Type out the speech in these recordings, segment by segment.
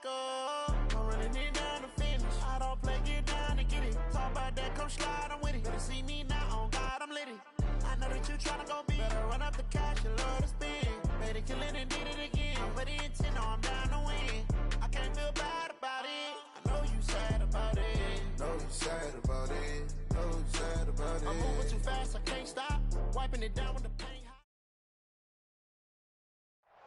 go. I'm running it down to finish. I don't play, get down to get it. Talk about that, come slide, I'm with it. Better see me now, on God, I'm litty. I know that you tryna go big. Better run up the cash, you love to spin. Better kill it and did it again. But the intent, no, I'm down to win. I can't feel bad about it. I know you sad about it. Know you sad about it. Know you sad about it. I'm moving too fast, I can't stop. Wiping it down with the paint.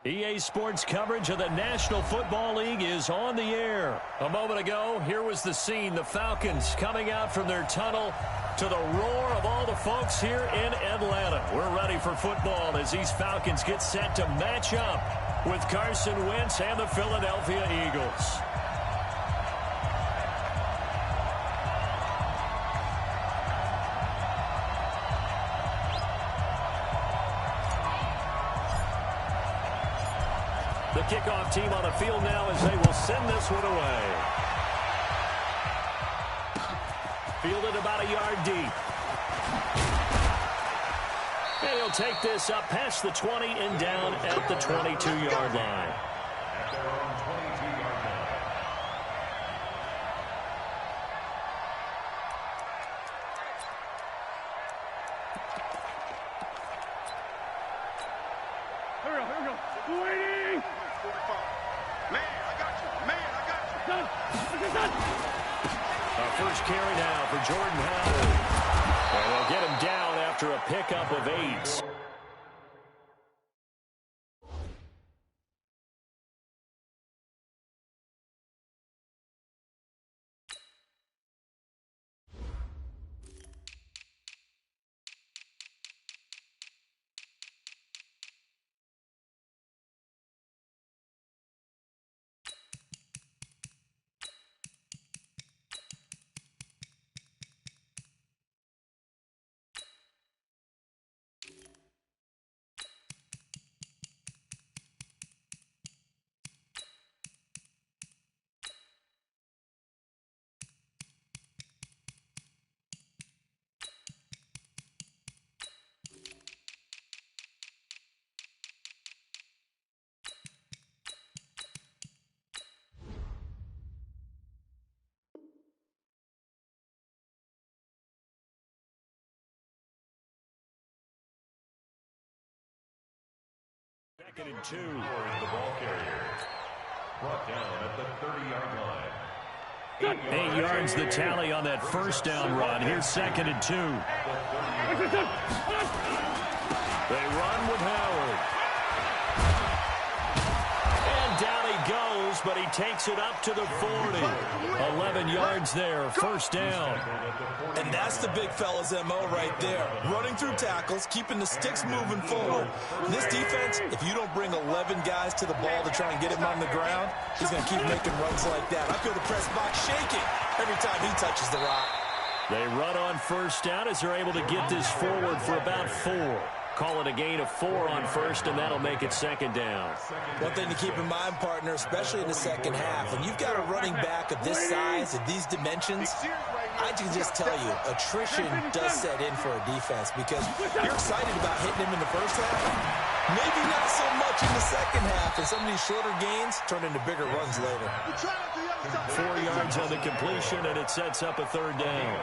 EA Sports coverage of the National Football League is on the air. A moment ago, here was the scene. The Falcons coming out from their tunnel to the roar of all the folks here in Atlanta. We're ready for football as these Falcons get set to match up with Carson Wentz and the Philadelphia Eagles. The kickoff team on the field now as they will send this one away. Fielded about a yard deep. And he'll take this up past the 20 and down at the 22-yard line. First carry now for Jordan Howard. And they'll get him down after a pickup of 8. Second and 2. The ball carrier. Brought down at the 30-yard line. 8 yards the tally on that first down run. Here's second and 2. They run with Howard. And down he goes, but he takes it up to the 40. 11 yards there, first down. And that's the big fella's MO right there. Running through tackles, keeping the sticks moving forward. This defense, if you don't bring 11 guys to the ball to try and get him on the ground, he's going to keep making runs like that. I feel the press box shaking every time he touches the rock. They run on first down as they're able to get this forward for about 4. Call it a gain of 4 on first, and that'll make it second down. One thing to keep in mind, partner, especially in the second half, when you've got a running back of this size and these dimensions, I can just tell you, attrition does set in for a defense because you're excited about hitting him in the first half. Maybe not so much in the second half, and some of these shorter gains turn into bigger runs later. 4 yards on the completion, and it sets up a third down.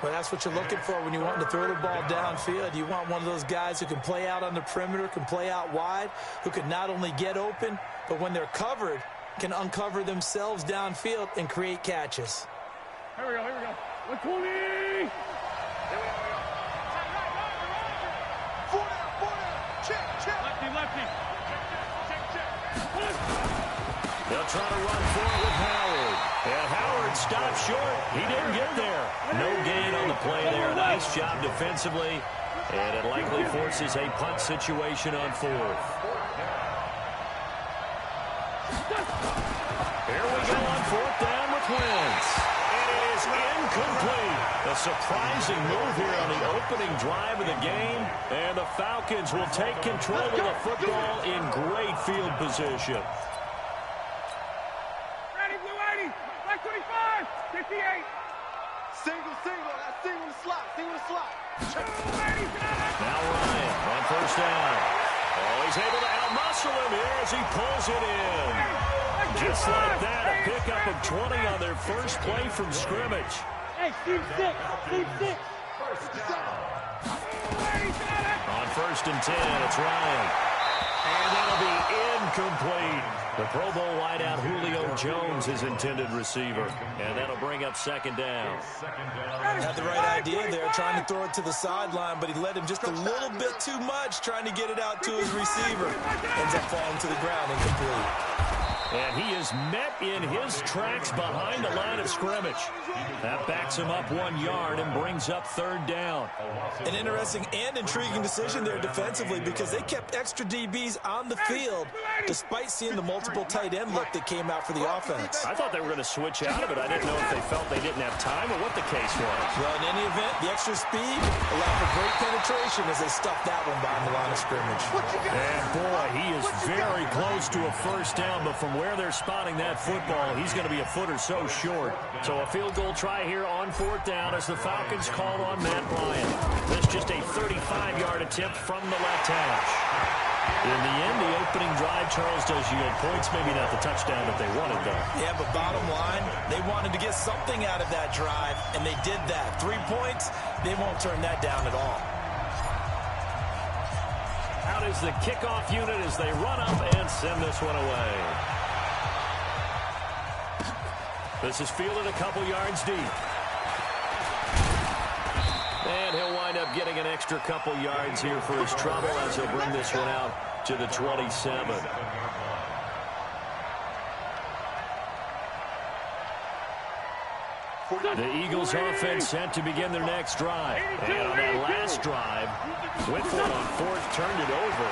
Well, that's what you're looking for when you want to throw the ball downfield. You want one of those guys who can play out on the perimeter, can play out wide, who can not only get open, but when they're covered, can uncover themselves downfield and create catches. Here we go, here we go. 120! Here we go. Four down. Check. Lefty. They'll try to run for it with Howard. And Howard stopped short. He didn't get there. No gain on the play there. Nice job defensively. And it likely forces a punt situation on 4th. Here we go on 4th down with Wentz. And it is incomplete. A surprising move here on the opening drive of the game. And the Falcons will take control of the football in great field position. Ready, blue 80. Black 25. 58. Single. That's single to slot. Now Ryan on first down. Oh, he's able to outmuscle him here as he pulls it in. just like that, a pickup of 20 on their first play from scrimmage. Hey, Team 6, Team 6. On 1st and 10, it's Ryan. And that'll be incomplete. The Pro Bowl wideout Julio Jones, his intended receiver. And that'll bring up 2nd down. Had the right idea there, trying to throw it to the sideline, but he led him just a little bit too much, trying to get it out to his receiver. Ends up falling to the ground, incomplete. And he is met in his tracks behind the line of scrimmage. That backs him up 1 yard and brings up 3rd down. An interesting and intriguing decision there defensively because they kept extra DBs on the field despite seeing the multiple tight end look that came out for the offense. I thought they were going to switch out of it. I didn't know if they felt they didn't have time or what the case was. Well, in any event, the extra speed allowed for great penetration as they stuffed that one behind the line of scrimmage. And boy, he is very close to a 1st down, but from where they're spotting that football, he's going to be a foot or so short. So a field goal try here on 4th down as the Falcons call on Matt Ryan. This just a 35-yard attempt from the left hash. In the end, the opening drive, Charles, does yield points. Maybe not the touchdown that they wanted, though. Yeah, but bottom line, they wanted to get something out of that drive, and they did that. 3 points, they won't turn that down at all. Out is the kickoff unit as they run up and send this one away. This is fielded a couple yards deep. And he'll wind up getting an extra couple yards here for his trouble as he'll bring this one out to the 27. The Eagles offense set to begin their next drive. And on that last drive, went for it on 4th, turned it over.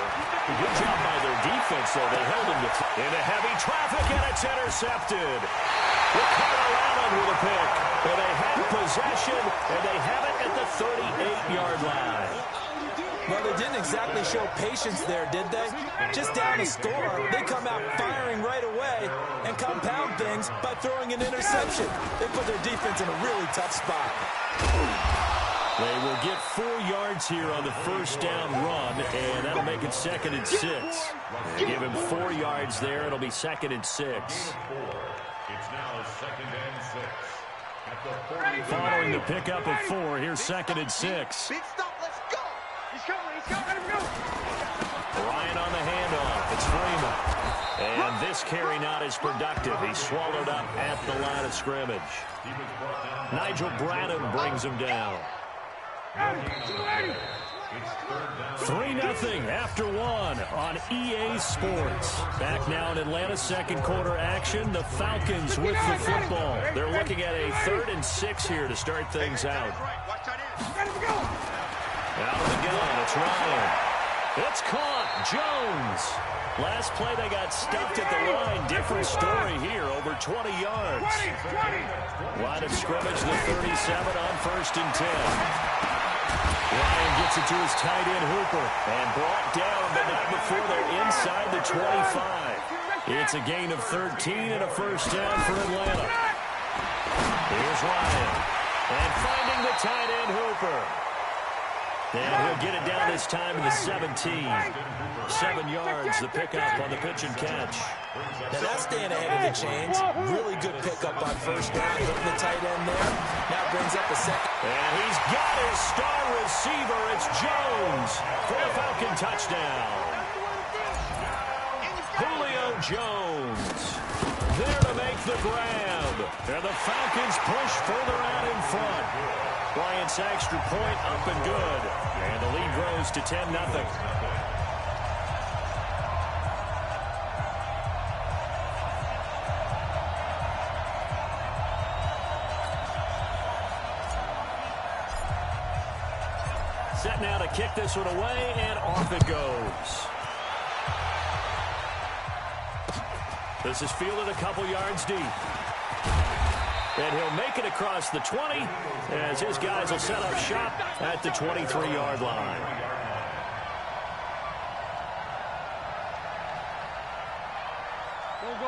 Good job by their defense, though. They held him into heavy traffic, and it's intercepted. Ricardo Allen with a pick. And they have possession, and they have it at the 38-yard line. Well, they didn't exactly show patience there, did they? Just down a score, they come out firing right away and compound things by throwing an interception. They put their defense in a really tough spot. They will get 4 yards here on the 1st down run, and that'll make it 2nd and 6. They give him 4 yards there. It'll be 2nd and 6. It's now 2nd and 6. Following the pickup of 4, here's 2nd and 6. Big stop, let's go. He's coming, let him go. Ryan on the handoff. It's Freeman. And this carry not as productive. He's swallowed up at the line of scrimmage. Nigel Branham brings him down. 3-0 after 1 on EA Sports. Back now in Atlanta, 2nd quarter action. The Falcons with the football. They're looking at a 3rd and 6 here to start things out. Out of the gun, it's Ryan. It's caught. Jones. Last play, they got stuffed at the line. Different story here, over 20 yards. Line of scrimmage, the 37 on 1st and 10. Ryan gets it to his tight end, Hooper, and brought down, but not before they're inside the 25. It's a gain of 13 and a 1st down for Atlanta. Here's Ryan, and finding the tight end, Hooper. And he'll get it down this time in the 17. 7 yards, the pickup on the pitch and catch. Now that's staying ahead of the chains. Really good pickup on 1st down, hitting the tight end there. Now brings up a 2nd. And he's got his star receiver. It's Jones for a Falcon touchdown. Julio Jones there to make the grab. And the Falcons push further out in front. Bryant's extra point up and good. And the lead grows to 10-0. Set now to kick this one away, and off it goes. This is fielded a couple yards deep. And he'll make it across the 20 as his guys will set up shop at the 23-yard line.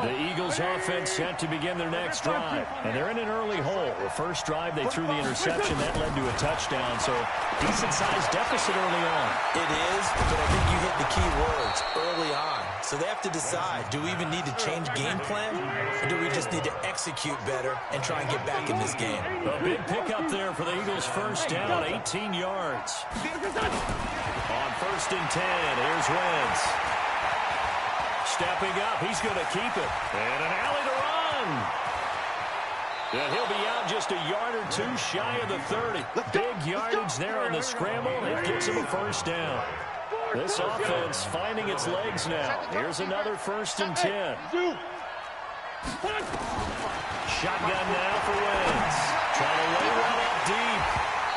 The Eagles offense set to begin their next drive. And they're in an early hole. The first drive, they threw the interception. That led to a touchdown. So decent-sized deficit early on. It is, but I think you hit the key words early on. So they have to decide, do we even need to change game plan, or do we just need to execute better and try and get back in this game? A big pickup there for the Eagles' first down, 18 yards. On 1st and 10, here's Wentz. Stepping up, he's going to keep it. And an alley to run. And he'll be out just a yard or two shy of the 30. Big yardage there on the scramble. It gets him a first down. This offense finding its legs now. Here's another 1st and 10. Shotgun now for Wentz. Trying to lay one up deep.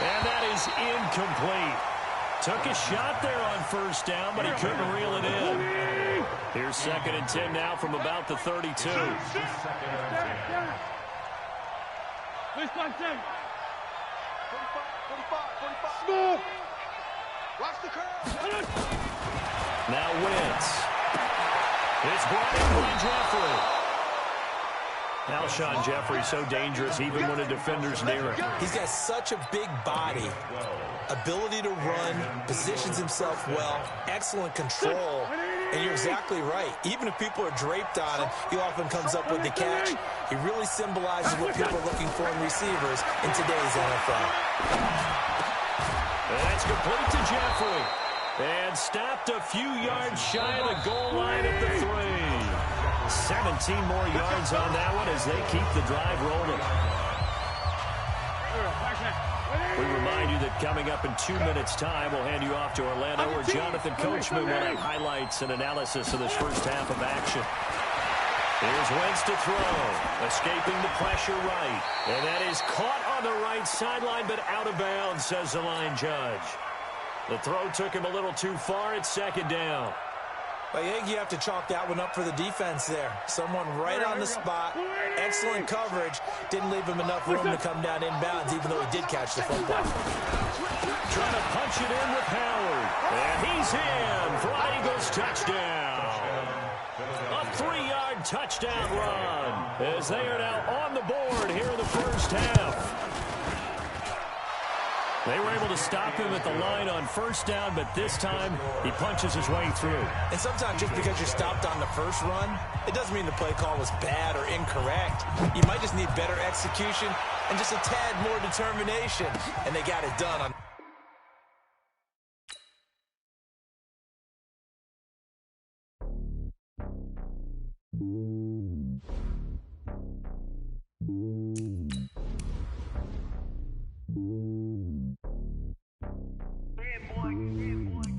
And that is incomplete. Took a shot there on 1st down, but he couldn't reel it in. Here's 2nd and 10 now from about the 32. Now Wentz. It's blocked by Jeffrey. Alshon Jeffrey so dangerous even when a defender's near him. He's got such a big body, ability to run, positions himself well, excellent control, and you're exactly right. Even if people are draped on him, he often comes up with the catch. He really symbolizes what people are looking for in receivers in today's NFL. That's complete to Jeffrey. And stopped a few yards shy of the goal line at the 3. 17 more yards on that one as they keep the drive rolling. We remind you that coming up in 2 minutes' time, we'll hand you off to Orlando, where Jonathan Coachman will have highlights and analysis of this first half of action. Here's Wentz to throw, escaping the pressure right. And that is caught on the right sideline, but out of bounds, says the line judge. The throw took him a little too far. It's 2nd down. I think you have to chalk that one up for the defense there. Someone right on the spot. Excellent coverage. Didn't leave him enough room to come down inbounds, even though he did catch the football. Trying to punch it in with Howard. And he's in for an Eagles touchdown. A 3-yard touchdown run as they are now on the board here in the first half. They were able to stop him at the line on 1st down, but this time he punches his way through. And sometimes just because you're stopped on the first run, it doesn't mean the play call was bad or incorrect. You might just need better execution and just a tad more determination, and they got it done on.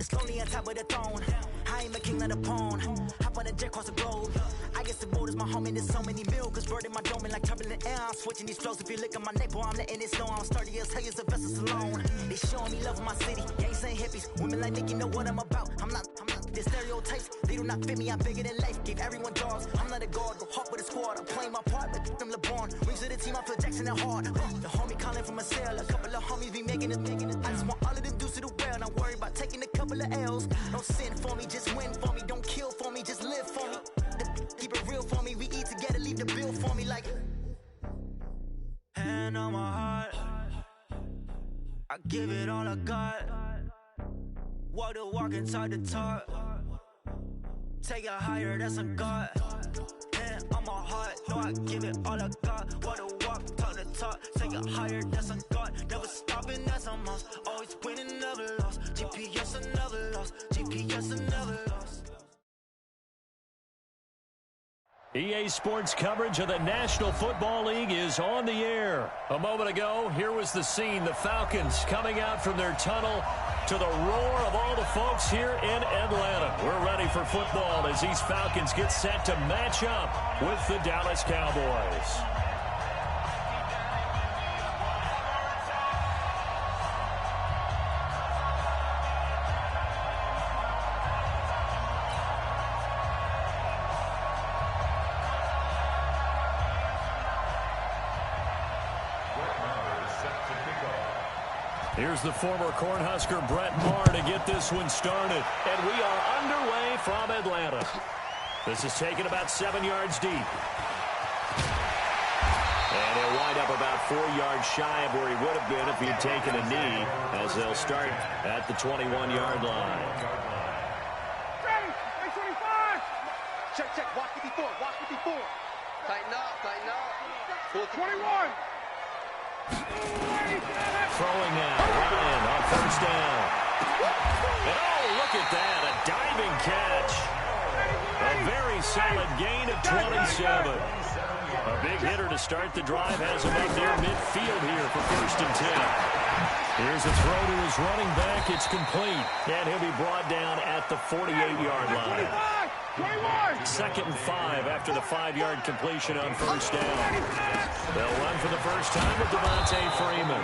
It's lonely on top of the throne. I ain't a king of the pawn. Hop on a jet across the globe. I guess the road is my home and there's so many milkers burning my dome like turbulent air. I'm switching these flows. If you look at my neck, boy, I'm letting it slow. I'm sturdy as hell as a vessel alone. They showing me love in my city. Gangs ain't hippies. Women like Nick, you know what I'm about. I'm not the stereotypes. They do not fit me. I'm bigger than life. Gave everyone jaws. I'm not a guard. Go hard with a squad. I'm playing my part, but them LeBron. Wings of the team, I feel Jackson and hard. The homie calling from a cell. A couple of homies be making it. I just want all of them dudes to the well. Not worry about taking a couple of L's. Don't sin for me, just win for me. Don't kill for me, just live for me. Keep it real for me. We eat together, leave the bill for me like. Hand on my heart, I give it all I got. Walk the walk inside the talk. Take it higher, that's a God. Hand on my heart, no, I give it all I got. Walk the walk, talk the talk. Take it higher, that's a God. Never stopping, that's a must. Always winning, never lost. GPS, I never lost. GPS, I never lost. EA Sports coverage of the National Football League is on the air. A moment ago, here was the scene. The Falcons coming out from their tunnel to the roar of all the folks here in Atlanta. We're ready for football as these Falcons get set to match up with the Dallas Cowboys. Here's the former Cornhusker Brett Maher to get this one started. And we are underway from Atlanta. This is taken about 7 yards deep. And he'll wind up about 4 yards shy of where he would have been if he had taken a knee, as they'll start at the 21-yard line. Tighten up, tighten up. 21. Throwing now, Ryan on first down. And oh, look at that, a diving catch. A very solid gain of 27. A big hitter to start the drive, has him up near midfield here for 1st and 10. Here's a throw to his running back. It's complete. And he'll be brought down at the 48-yard line. 2nd and 5 after the 5-yard completion on first down. They'll run for the first time with Devontae Freeman.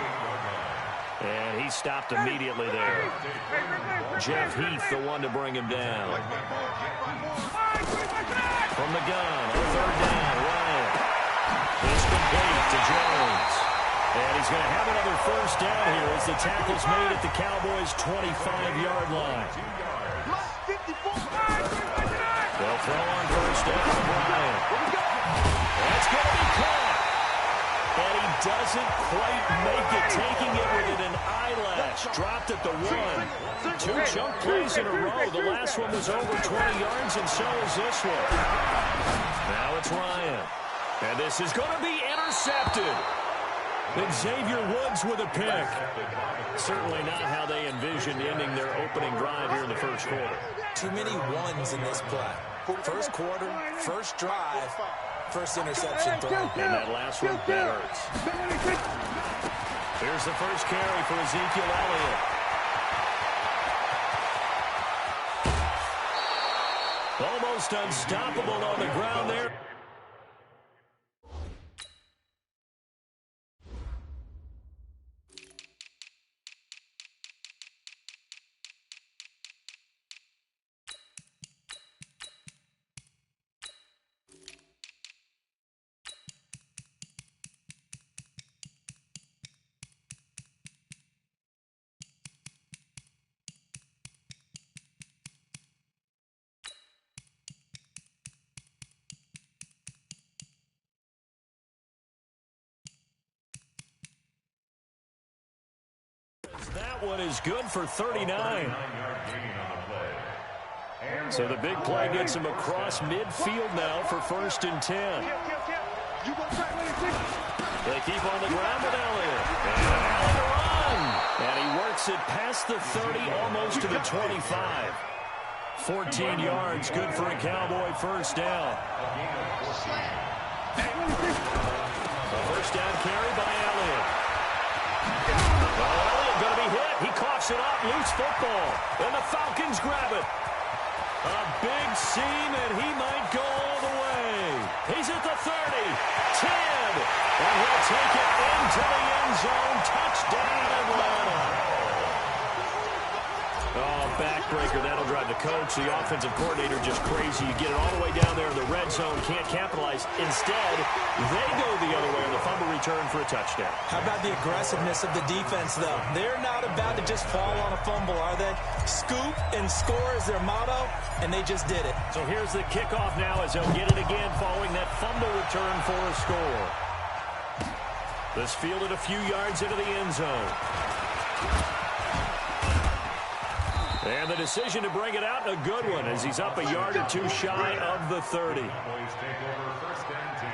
And he stopped immediately there. Jeff Heath, the one to bring him down. From the gun, on 3rd down, Ryan. It's complete to Jones. And he's going to have another first down here as the tackle's made at the Cowboys' 25-yard line. They'll throw on first down to Ryan. That's going to be caught. And he doesn't quite make it, taking it within an eyelash. Dropped at the 1. 2 chunk plays in a row. The last one was over 20 yards, and so is this one. Now it's Ryan. And this is going to be intercepted. Xavier Woods with a pick. Certainly not how they envisioned ending their opening drive here in the first quarter. Too many ones in this play. First quarter, first drive, first interception throw. And that last one, that hurts. Here's the first carry for Ezekiel Elliott. Almost unstoppable on the ground there. That one is good for 39. So the big play gets him across midfield now for 1st and 10. They keep on the ground with Elliott. And a run. And he works it past the 30, almost to the 25. 14 yards, good for a Cowboy first down. A first down carry by Elliott. Going to be hit. He coughs it up. Loose football. And the Falcons grab it. A big seam, and he might go all the way. He's at the 30, 10, and he'll take it into the end zone. Touchdown, Atlanta. Oh, backbreaker. That'll drive the coach, the offensive coordinator, just crazy. You get it all the way down there in the red zone, can't capitalize. Instead, they go the other way on the fumble return for a touchdown. How about the aggressiveness of the defense, though? They're not about to just fall on a fumble, are they? Scoop and score is their motto, and they just did it. So here's the kickoff now as they'll get it again following that fumble return for a score. This fielded a few yards into the end zone. And the decision to bring it out, a good one, as he's up a yard or two shy of the 30. Boys take over 1st and 10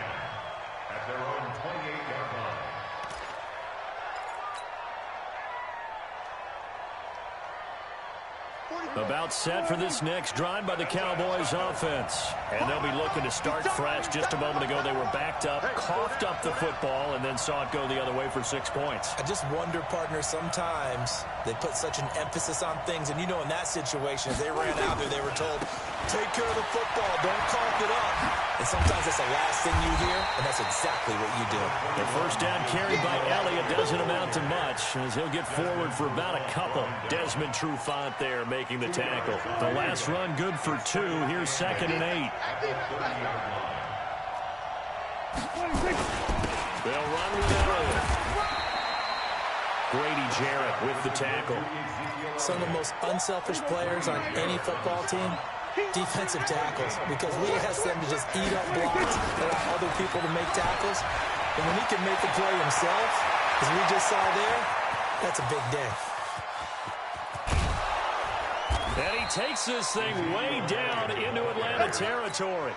at their own 28-yard line. About set for this next drive by the Cowboys offense. And they'll be looking to start fresh. Just a moment ago, they were backed up, coughed up the football, and then saw it go the other way for 6 points. I just wonder, partner, sometimes they put such an emphasis on things. And you know, in that situation, as they ran out there, they were told, take care of the football, don't cough it up. And sometimes that's the last thing you hear, and that's exactly what you do. The first down carry by Elliott doesn't amount to much, as he'll get forward for about a couple. Desmond Trufant there making the tackle. The last run good for 2. Here's 2nd and 8. They'll run with Elliott. Grady Jarrett with the tackle. Some of the most unselfish players on any football team, defensive tackles, because we ask them to just eat up blocks, allow other people to make tackles. And when he can make the play himself, as we just saw there, that's a big day. And he takes this thing way down into Atlanta territory.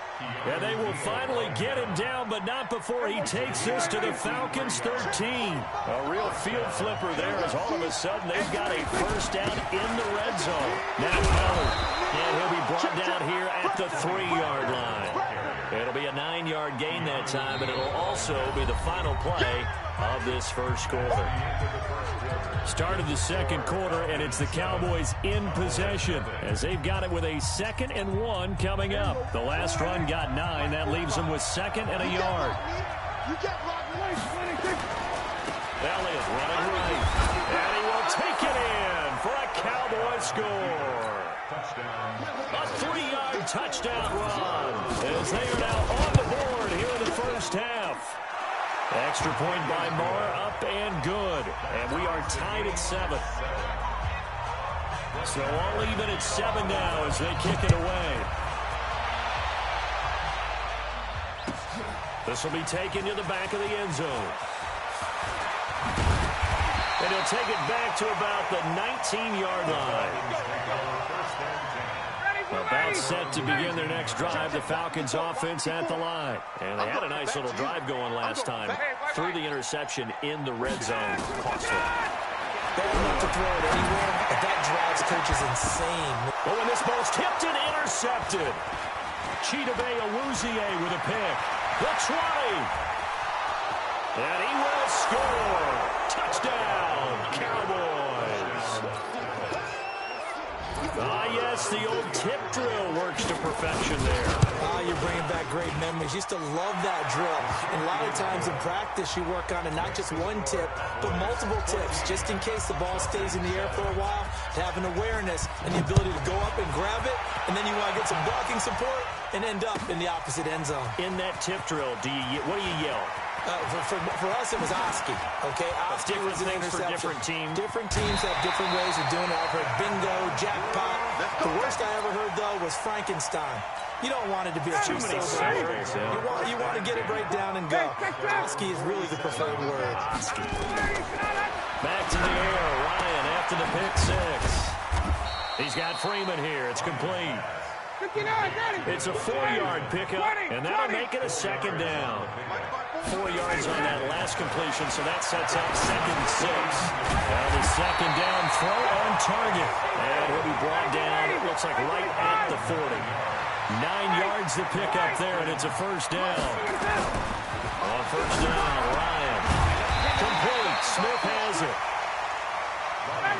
And they will finally get him down, but not before he takes this to the Falcons' 13. A real field flipper there as all of a sudden they've got a first down in the red zone. Now Pollard, and he'll be brought down here at the 3-yard line. It'll be a 9-yard gain that time, but it'll also be the final play of this first quarter. Start of the second quarter, and it's the Cowboys in possession as they've got it with a 2nd and 1 coming up. The last run got 9. That leaves them with 2nd and a yard. Elliott running right, and he will take it in for a Cowboy score. A 3-yard touchdown run as they are now on the board here in the first half. Extra point by Marr, up and good. And we are tied at 7. So all even at 7 now as they kick it away. This will be taken to the back of the end zone. And he'll take it back to about the 19-yard line. About set to begin their next drive, the Falcons offense at the line. And they had a nice little drive going last time. Threw the interception in the red zone. Costly. Bad enough to throw it anywhere, but that drives coaches insane. Oh, and this ball's tipped and intercepted. Chidobe Awuzie with a pick. The 20. And he will score. Touchdown, Cowboys. Ah, yes, the old tip drill works to perfection there. You're bringing back great memories. Used to love that drill. And a lot of times in practice, you work on it, not just one tip, but multiple tips, just in case the ball stays in the air for a while, to have an awareness and the ability to go up and grab it, and then you want to get some blocking support and end up in the opposite end zone. In that tip drill, what do you yell? For us, it was Oski. Okay, Oski was an things for interception. different teams. Different teams have different ways of doing it. I've heard bingo, jackpot. The worst I ever heard, though, was Frankenstein. You don't want it to be a true syllable. You want to get it right down and go. Oski is really the preferred word. Back to the air. Ryan after the pick 6. He's got Freeman here. It's complete. It's a 4-yard pickup, and that'll make it a 2nd down. 4 yards on that last completion, so that sets up 2nd and 6. Now the 2nd down throw on target. And he'll be brought down, it looks like right at the 40. 9 yards to pick up there, and it's a first down. On first down, Ryan. Complete. Smith has it.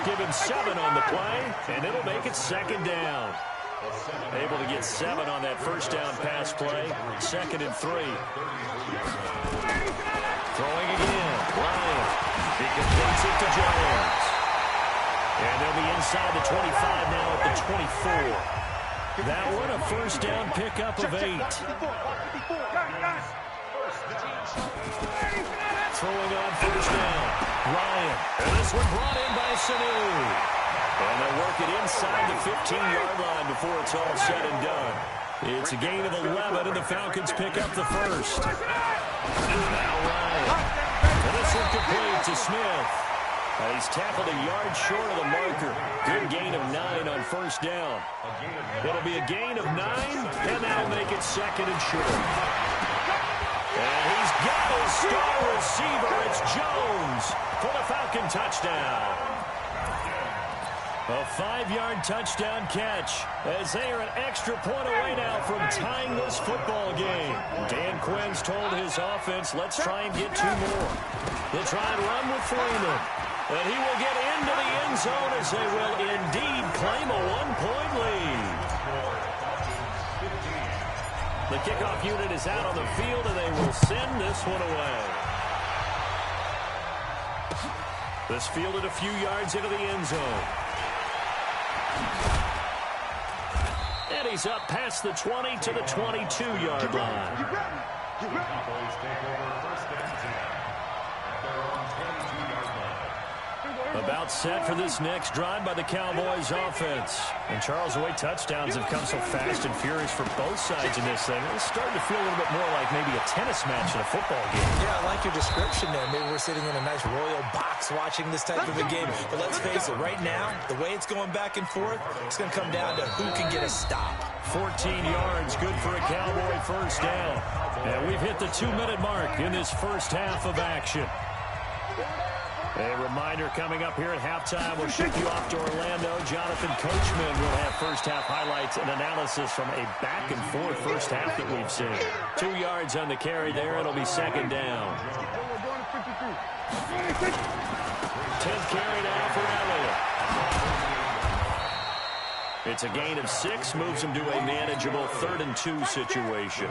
Give him 7 on the play, and it'll make it 2nd down. Able to get 7 on that first down pass play. 2nd and 3. Throwing again. Ryan. He completes it to Jones. And they'll be inside the 25 now at the 24. That one a first down pickup of 8. Throwing on first down. Ryan. And this one brought in by Sanu. And they'll work it inside the 15-yard line before it's all said and done. It's a gain of 11, and the Falcons pick up the first. Now Ryan. And this one complete to Smith. He's tackled a yard short of the marker. Good gain of 9 on first down. It'll be a gain of 9, and that'll make it 2nd and short. And he's got his star receiver. It's Jones for the Falcon touchdown. A 5-yard touchdown catch as they are an extra point away now from tying this football game. Dan Quinn's told his offense, let's try and get 2 more. They'll try and run with Freeman. And he will get into the end zone as they will indeed claim a 1-point lead. The kickoff unit is out on the field, and they will send this one away. This fielded a few yards into the end zone. And he's up past the 20 to the 22-yard line. About set for this next drive by the Cowboys offense. And Charles, the way touchdowns have come so fast and furious for both sides in this thing, it's starting to feel a little bit more like maybe a tennis match in a football game. Yeah, I like your description there. Maybe we're sitting in a nice royal box watching this type of a game. But let's face it, right now, the way it's going back and forth, it's going to come down to who can get a stop. 14 yards, good for a Cowboy first down. And we've hit the 2-minute mark in this first half of action. A reminder coming up here at halftime, we'll ship you off to Orlando. Jonathan Coachman will have first half highlights and analysis from a back-and-forth first half that we've seen. 2 yards on the carry there. It'll be second down. 10th carry now for Elliott. It's a gain of 6, moves him to a manageable 3rd and 2 situation.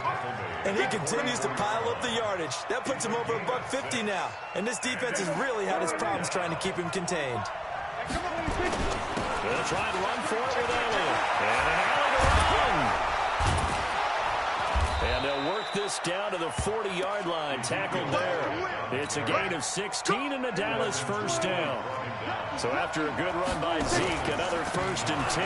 And he continues to pile up the yardage. That puts him over $150 now. And this defense has really had its problems trying to keep him contained. They'll try and run for it with Elliott. And an alley to run. And they'll work this down to the 40-yard line. Tackled there. It's a gain of 16 and a Dallas first down. So after a good run by Zeke, another 1st and 10.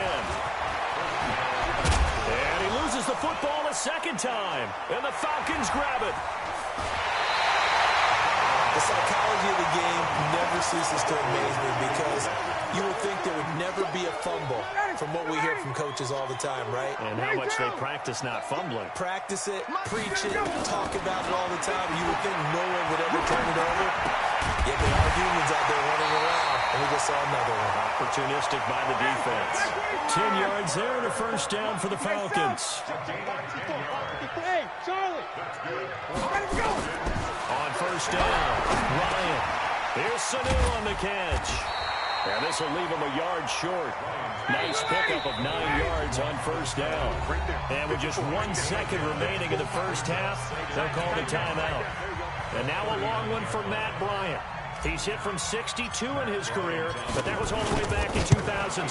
And he loses the football a second time. And the Falcons grab it. The psychology of the game never ceases to amaze me because you would think there would never be a fumble from what we hear from coaches all the time, right? And how much they practice not fumbling. Practice it, preach it, talk about it all the time. You would think no one would ever turn it over. Yet there are humans out there running around, and we just saw another one. Opportunistic by the defense. 10 yards there and a first down for the Falcons. Hey, Charlie! On first down, Ryan. Here's Sanu on the catch. And this will leave him a yard short. Nice pickup of 9 yards on first down. And with just 1 second remaining in the first half, they'll call the timeout. And now a long one for Matt Bryant. He's hit from 62 in his career, but that was all the way back in 2006.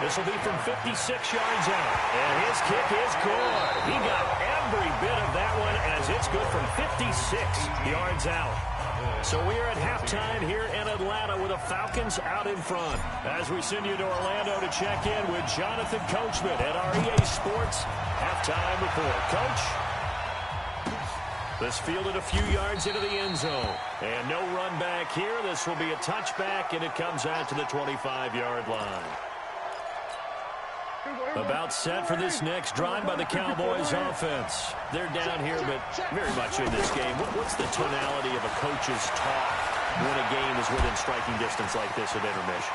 This will be from 56 yards out. And his kick is good. He got every bit of that one as it's good from 56 yards out. So we are at halftime here in Atlanta with the Falcons out in front. As we send you to Orlando to check in with Jonathan Coachman at our EA Sports halftime report. Coach? This fielded a few yards into the end zone. And no run back here. This will be a touchback, and it comes out to the 25-yard line. About set for this next drive by the Cowboys offense. They're down here, but very much in this game. What's the tonality of a coach's talk when a game is within striking distance like this at intermission?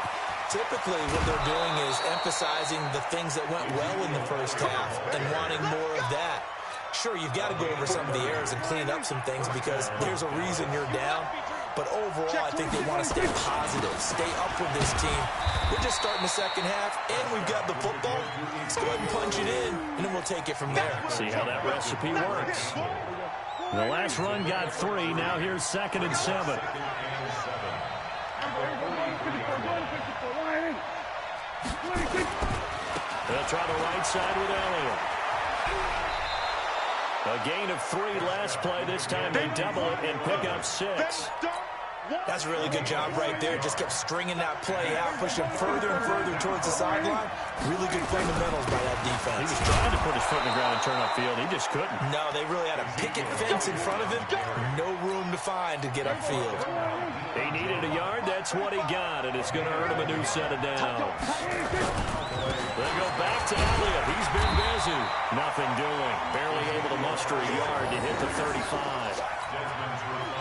Typically, what they're doing is emphasizing the things that went well in the first half and wanting more of that. Sure, you've got to go over some of the errors and clean up some things because there's a reason you're down. But overall, I think they want to stay positive, stay up with this team. We're just starting the second half, and we've got the football. Let's go ahead and punch it in, and then we'll take it from there. See how that recipe works. The last run got 3. Now here's 2nd and 7. They'll try the right side with Elliott. A gain of 3 last play. This time they double it and pick up 6. That's a really good job right there. Just kept stringing that play out, pushing further and further towards the sideline. Really good fundamentals by that defense. He was trying to put his foot in the ground and turn upfield. He just couldn't. No, they really had a picket fence in front of him. No room to find to get upfield. He needed a yard. That's what he got, and it's going to earn him a new set of downs. They go back to Elliott. He's been busy. Nothing doing. Barely able to muster a yard to hit the 35.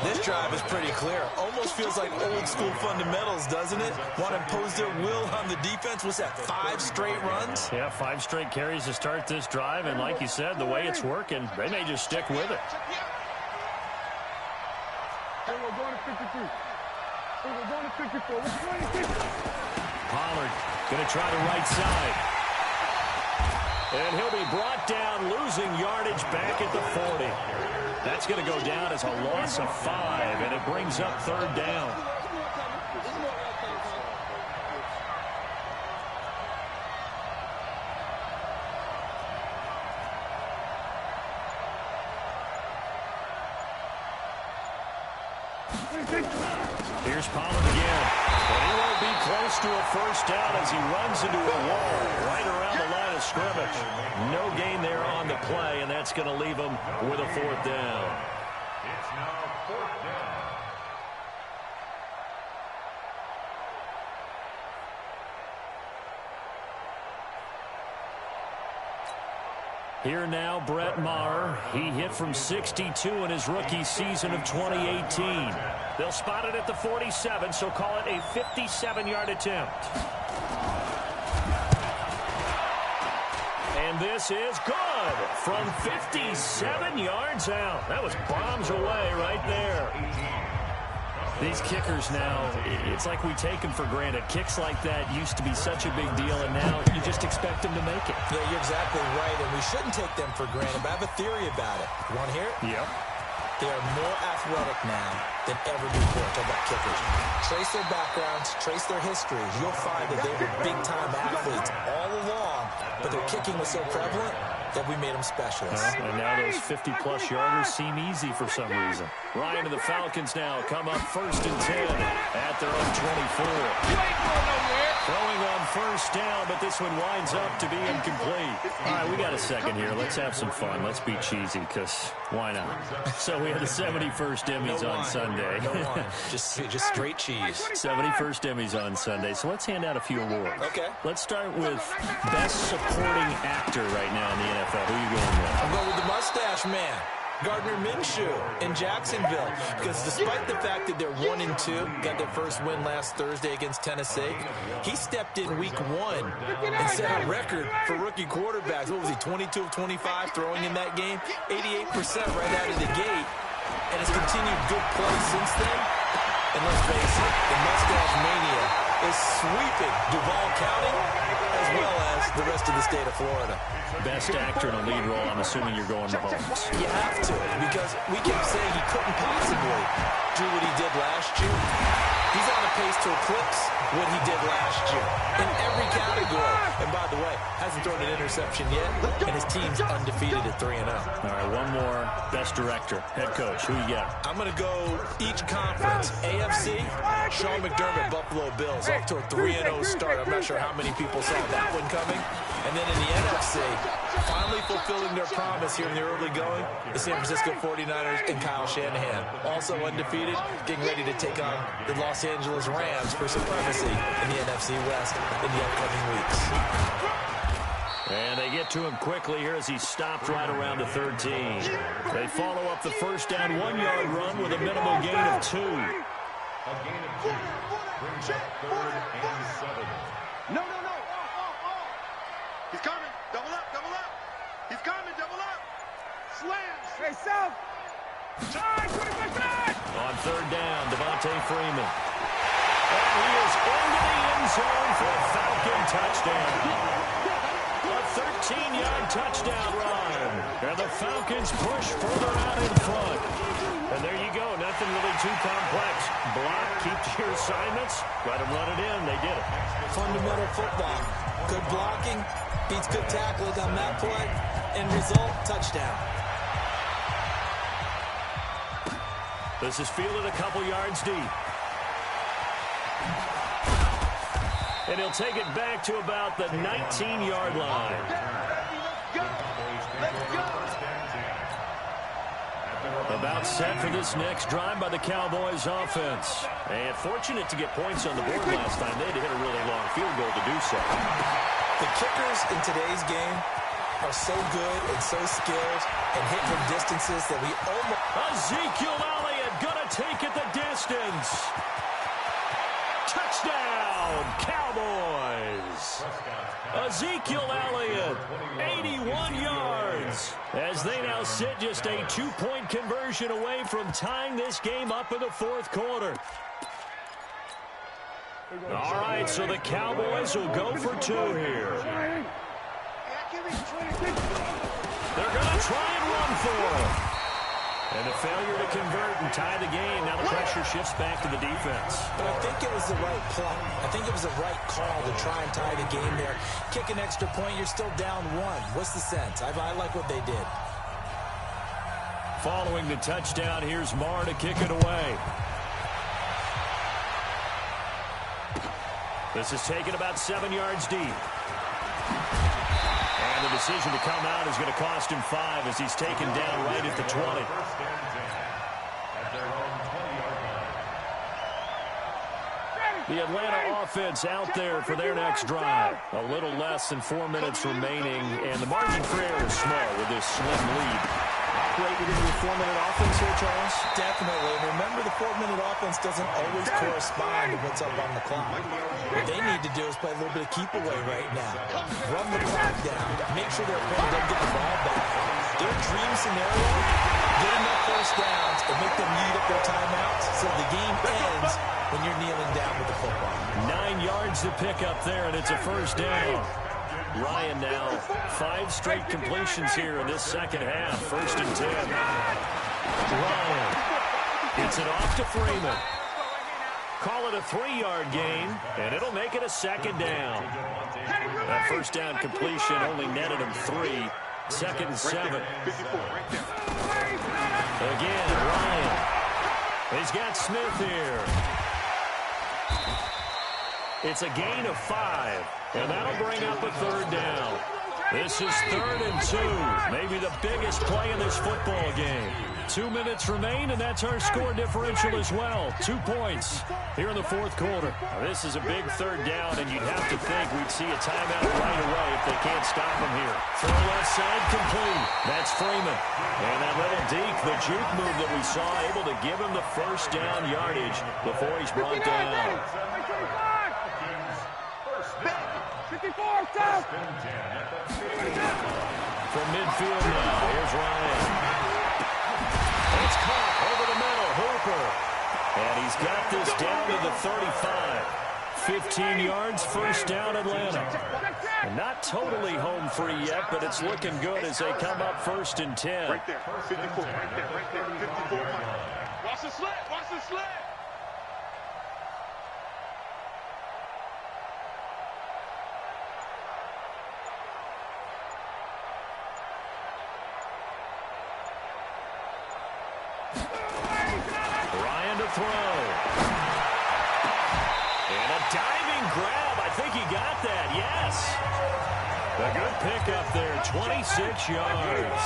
This drive is pretty clear. Almost feels like old school fundamentals, doesn't it? Want to impose their will on the defense. What's that, 5 straight runs? Yeah, 5 straight carries to start this drive. And like you said, the way it's working, they may just stick with it. Pollard going to try the right side. And he'll be brought down, losing yardage back at the 40. That's going to go down as a loss of 5, and it brings up 3rd down. Here's Pollard again. And he won't be close to a first down as he runs into a wall right around the line of scrimmage. No gain there on the play, and that's going to leave him with a fourth down. It's now fourth down. Here now, Brett Maher. He hit from 62 in his rookie season of 2018. They'll spot it at the 47, so call it a 57-yard attempt. And this is good from 57 yards out. That was bombs away right there. These kickers now, it's like we take them for granted. Kicks like that used to be such a big deal, and now you just expect them to make it. Yeah, you're exactly right, and we shouldn't take them for granted, but I have a theory about it. You want to hear it? Yep. They are more athletic now than ever before. Talk about kickers. Trace their backgrounds, trace their histories. You'll find that they were big-time athletes all along, but their kicking was so prevalent that we made them specialists. And now those 50-plus yarders seem easy for some reason. Ryan and the Falcons now come up 1st and 10 at their own 24. Throwing on first down, but this one winds up to be incomplete. All right, we got a second here. Let's have some fun. Let's be cheesy, because why not? So we had the 71st Emmys on Sunday. just straight cheese. 71st Emmys on Sunday. So let's hand out a few awards. Okay. Let's start with Best Supporting Actor right now in the NFL. Who are you going with? I'm going with the Mustache Man, Gardner Minshew in Jacksonville, because despite the fact that they're 1-2, got their first win last Thursday against Tennessee, he stepped in week 1 and set a record for rookie quarterbacks. What was he, 22 of 25 throwing in that game? 88% right out of the gate, and has continued good play since then. And let's face it, the Mustache Mania is sweeping Duval County as well as the rest of the state of Florida. Best actor in a lead role, I'm assuming you're going Mahomes. You have to, because we kept saying he couldn't possibly do what he did last year. He's on a pace to eclipse what he did last year in every category. And by the way, hasn't thrown an interception yet, and his team's undefeated at 3-0. All right, one more. Best director, head coach. Who you got? I'm going to go each conference. AFC, Sean McDermott, Buffalo Bills, off to a 3-0 start. I'm not sure how many people saw that one coming. And then in the NFC, finally fulfilling their promise here in the early going, the San Francisco 49ers and Kyle Shanahan. Also undefeated, getting ready to take on the Los Angeles Rams for supremacy in the NFC West in the upcoming weeks. And they get to him quickly here as he stopped right around the 13. They follow up the first down 1-yard run with a minimal gain of 2. A gain of 2 brings up 3rd and 7. No. He's coming. Double up. He's coming. Double up. Slams. Hey, South. Side, 25. On 3rd down, Devontae Freeman. And he is into the end zone for a Falcon touchdown. A 13-yard touchdown run. And the Falcons push further out in front. And there you go. Nothing really too complex. Block, keep to your assignments. Let them run it in. They did it. Fundamental football. Good blocking beats good tackling on that play. End result, touchdown. This is fielded a couple yards deep. And he'll take it back to about the 19-yard line. About set for this next drive by the Cowboys offense. And fortunate to get points on the board last time. They had to hit a really long field goal to do so. The kickers in today's game are so good and so skilled and hit from distances that we almost... Ezekiel Elliott gonna take it the distance. Touchdown, Cowboys. Ezekiel Elliott, 81 yards, as they now sit just a 2-point conversion away from tying this game up in the 4th quarter. All right, so the Cowboys will go for 2 here. They're going to try and run for it. And a failure to convert and tie the game. Now the pressure shifts back to the defense. But I think it was the right play. I think it was the right call to try and tie the game there. Kick an extra point, you're still down 1. What's the sense? I like what they did. Following the touchdown, here's Maher to kick it away. This is taken about 7 yards deep. And the decision to come out is going to cost him 5 as he's taken down right at the 20. The Atlanta offense out there for their next drive. A little less than 4 minutes remaining, and the margin for error is small with this slim lead. Operate within your 4-minute offense here, Charles? Definitely. Remember, the 4-minute offense doesn't always correspond to what's up on the clock. What they need to do is play a little bit of keep away right now. Run the clock down. Make sure their opponent doesn't get the ball back. Their dream scenario, get enough first downs and make them eat up their timeouts so the game ends when you're kneeling down with the football. 9 yards to pick up there, and it's a first down. Ryan now 5 straight completions here in this second half. 1st and 10. Ryan gets it off to Freeman. Call it a 3-yard gain, and it'll make it a second down. That first down completion only netted him 3. 2nd and 7. Again, Ryan. He's got Smith here. It's a gain of 5, and that'll bring up a 3rd down. This is 3rd and 2, maybe the biggest play in this football game. 2 minutes remain, and that's our score differential as well. 2 points here in the 4th quarter. Now, this is a big 3rd down, and you'd have to think we'd see a timeout right away if they can't stop him here. Throw left side complete. That's Freeman. And that little deke, the juke move that we saw, able to give him the first down yardage before he's brought down. 54, stop! From midfield now, here's Ryan. It's caught over the middle, Hooper. And he's got this down to the 35. 15 yards, first down, Atlanta. And not totally home free yet, but it's looking good as they come up 1st and 10. Right there, 54, right there, 54. Watch the slant, watch the slant. Ryan to throw. And a diving grab. I think he got that, yes. A good pickup there, 26 yards.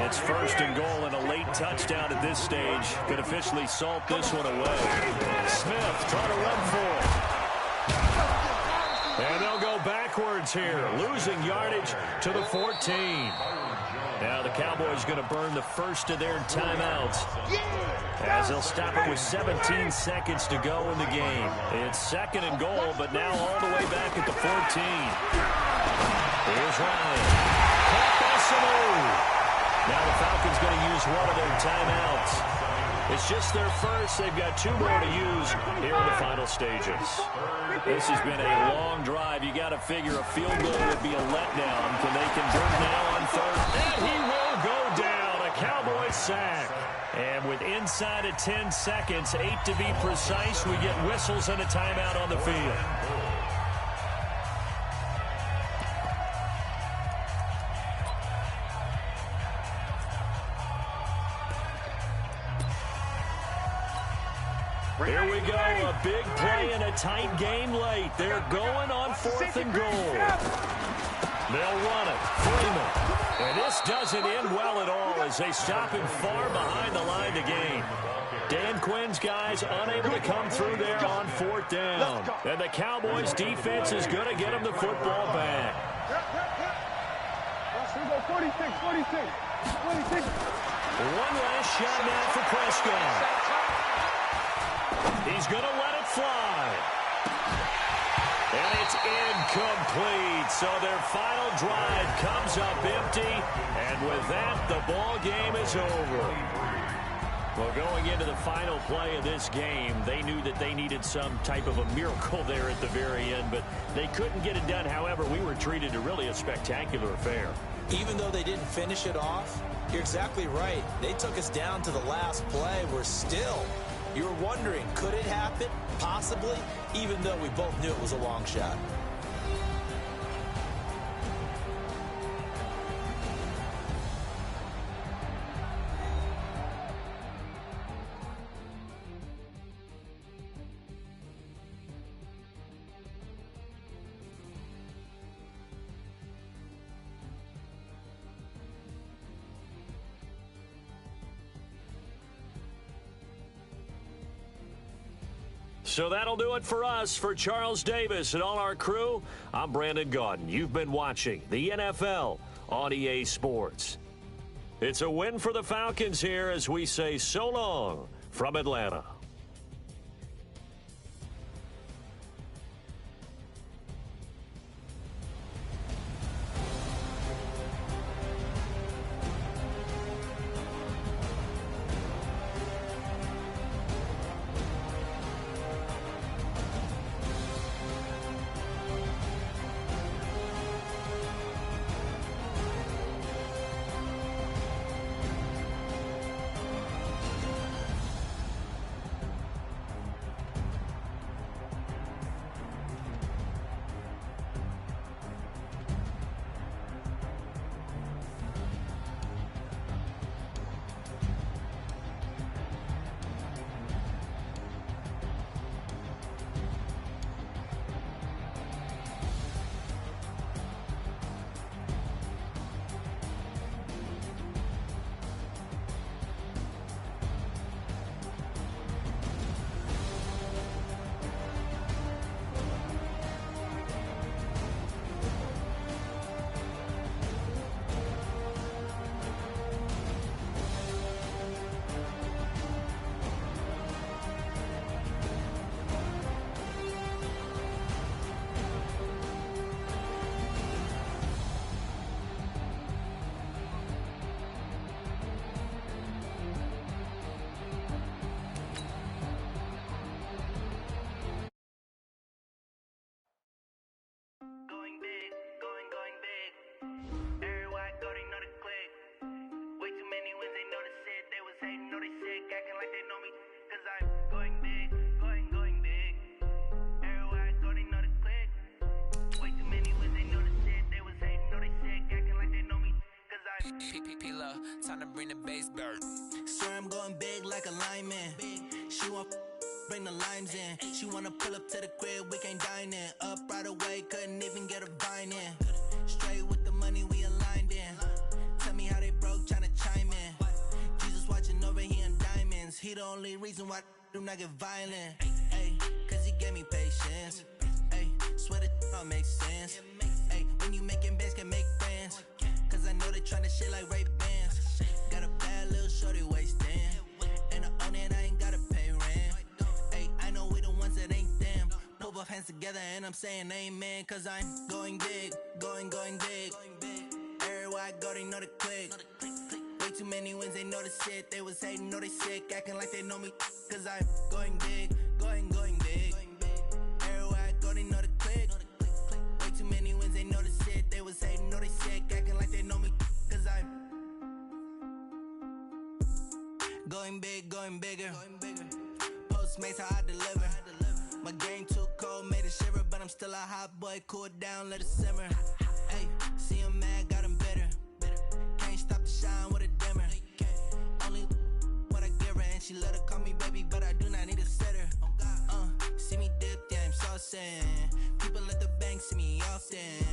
It's 1st and goal and a late touchdown at this stage. Could officially salt this one away. Smith trying to run for it. And they'll go backwards here, losing yardage to the 14. Now the Cowboys going to burn the first of their timeouts as they'll stop it with 17 seconds to go in the game. It's 2nd and goal, but now all the way back at the 14. Here's Ryan. Caught by Sanu. Now the Falcons going to use one of their timeouts. It's just their first. They've got 2 more to use here in the final stages. This has been a long drive. You got to figure a field goal would be a letdown. Can they convert now on 3rd? And he will go down. A Cowboys sack. And with inside of 10 seconds, 8 to be precise, we get whistles and a timeout on the field. Here we go, a big play in a tight game late. They're going on 4th and goal. They'll run it. Freeman. And this doesn't end well at all as they stop him far behind the line to gain. Dan Quinn's guys unable to come through there on 4th down. And the Cowboys defense is going to get him the football back. 46. One last shot now for Prescott. He's going to let it fly. And it's incomplete. So their final drive comes up empty. And with that, the ball game is over. Well, going into the final play of this game, they knew that they needed some type of a miracle there at the very end, but they couldn't get it done. However, we were treated to really a spectacular affair. Even though they didn't finish it off, you're exactly right. They took us down to the last play. We're still... You were wondering, could it happen? Possibly, even though we both knew it was a long shot. So that'll do it for us. For Charles Davis and all our crew, I'm Brandon Gaudin. You've been watching the NFL on EA Sports. It's a win for the Falcons here as we say so long from Atlanta. Time to bring the bass back. Swear I'm going big like a lineman. She want bring the limes in. She wanna pull up to the crib, we can't dine in. Up right away, couldn't even get a vine in. Straight with the money we aligned in. Tell me how they broke, tryna chime in. Jesus watching over here in diamonds. He the only reason why I do not get violent. Ay, cause he gave me patience. Ay, swear that all makes sense. Ay, when you making bands can make friends. Cause I know they tryna shit like Ray-Bans. Got a bad little shorty wasting. And I own it, I ain't gotta pay rent. Ay, I know we the ones that ain't them. Put both hands together and I'm saying amen. Cause I'm going big, going big. Everywhere I go, they know the click. Way too many wins, they know the shit. They was hating, know they sick, acting like they know me. Cause I'm going big, going big. Everywhere I go, they know the click. Way too many wins, they know the shit. They was hating, know they sick, acting like they know me. Cause I'm going big, going bigger. Postmates how I deliver. My game too cold, made it shiver. But I'm still a hot boy, cool it down, let it simmer. Hey, see him mad, got him bitter. Can't stop the shine with a dimmer. Only what I give her, and she let her call me baby, but I do not need a sitter. See me dip, yeah, I'm saucing. People at the bank see me often.